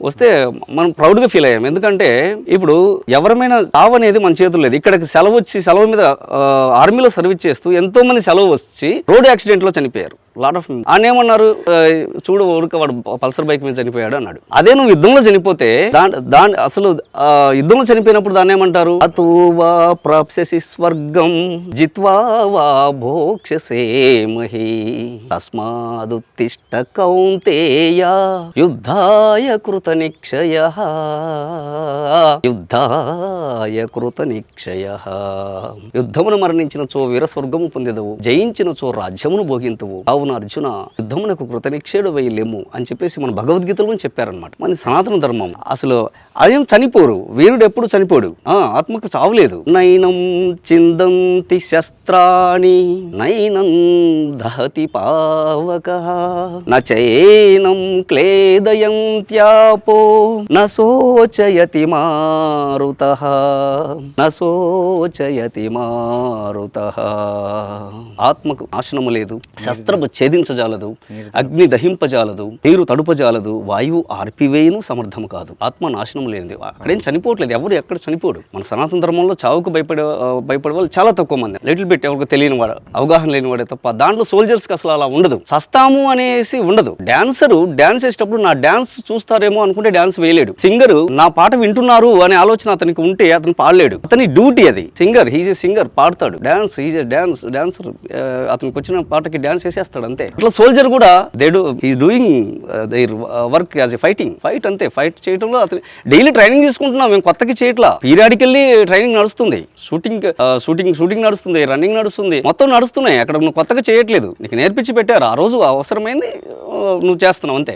వస్తే మనం ప్రౌడ్గా ఫీల్ అయ్యాం. ఎందుకంటే ఇప్పుడు ఎవరమైనా చావు అనేది మన చేతుల్లో లేదు. ఇక్కడికి సెలవు మీద ఆర్మీలో సర్వీస్ చేస్తూ ఎంతో మంది సెలవు వచ్చి రోడ్ యాక్సిడెంట్లో చనిపోయారు. లాట్ ఆఫ్ ఆయన ఏమన్నారు, చూడు ఊరిక వాడు పల్సర్ బైక్ మీద చనిపోయాడు అన్నాడు. అదే నువ్వు యుద్ధంలో చనిపోతే దాని అసలు యుద్ధంలో చనిపోయినప్పుడు దాన్ని ఏమంటారు, అతూవా ప్రాప్స్యసి స్వర్గం జిత్వా వా భోక్ష్యసే మహీ తస్మాదుత్తిష్ట కౌంతేయ యుద్ధాయ కృత నిక్షయః యుద్ధాయ కృత నిక్షయః. యుద్ధమును మరణించినచో వీర స్వర్గము పొందెదవు, జయించినచో రాజ్యమును భోగింతువు. కావున అర్జున యుద్ధమునకు కృతనిక్షేడు వేయలేము అని చెప్పేసి మన భగవద్గీతలో చెప్పారనమాట. మన సనాతన ధర్మం అసలు అదేం చనిపోరు, వీరుడు ఎప్పుడు చనిపోడు, ఆత్మకు చావులేదు. నైనం చిందంతి శస్త్రాణి నైనం దహతి పావకః నచైనం క్లేదయంత్యాపో నశోచయతి మారుతః నశోచయతి మారుతః. ఆత్మకు నాశనము లేదు, శస్త్రము ఛేదించజాలదు, అగ్ని దహింపజాలదు, నీరు తడుపజాలదు, వాయువు ఆర్పివేయును సమర్థము కాదు. ఆత్మ నాశనం లేనిది. అక్కడేం చనిపోవట్లేదు, ఎవరు ఎక్కడ చనిపోడు. మన సనాతన ధర్మంలో చావుకు భయపడే వాళ్ళు చాలా తక్కువ మంది, లిటిల్ బిట్ ఎవరికి తెలియని వాడు, అవగాహన లేని వాడే తప్ప. దాంట్లో సోల్జర్స్కి అసలు అలా ఉండదు, సస్తాము అనేసి ఉండదు. డాన్సరు డాన్స్ వేసేటప్పుడు నా డాన్స్ చూస్తారేమో అనుకుంటే డాన్స్ వేయలేడు. సింగరు నా పాట వింటున్నారు అనే ఆలోచన అతనికి ఉంటే అతను పాడలేడు. అతని డ్యూటీ అది. సింగర్ హీజ్ ఏ సింగర్, పాడతాడు. డాన్స్ హీజ్ ఏ డాన్సర్, అతనికి వచ్చిన పాటకి డాన్స్ వేసేస్తాడు అంతే. ఇట్లా సోల్జర్ కూడా doing their work as a fight అంతే. ఫైట్ చేయడంలో అతను డైలీ ట్రైనింగ్ తీసుకుంటున్నాం మేము, కొత్తకి చేయట్లా. పీరియాడికల్లీ ట్రైనింగ్ నడుస్తుంది, షూటింగ్ నడుస్తుంది, రన్నింగ్ నడుస్తుంది, మొత్తం నడుస్తున్నాయి. అక్కడ నువ్వు కొత్తగా చేయట్లేదు, నీకు నేర్పించి పెట్టారు. ఆ రోజు అవసరమైంది నువ్వు చేస్తున్నావు అంతే.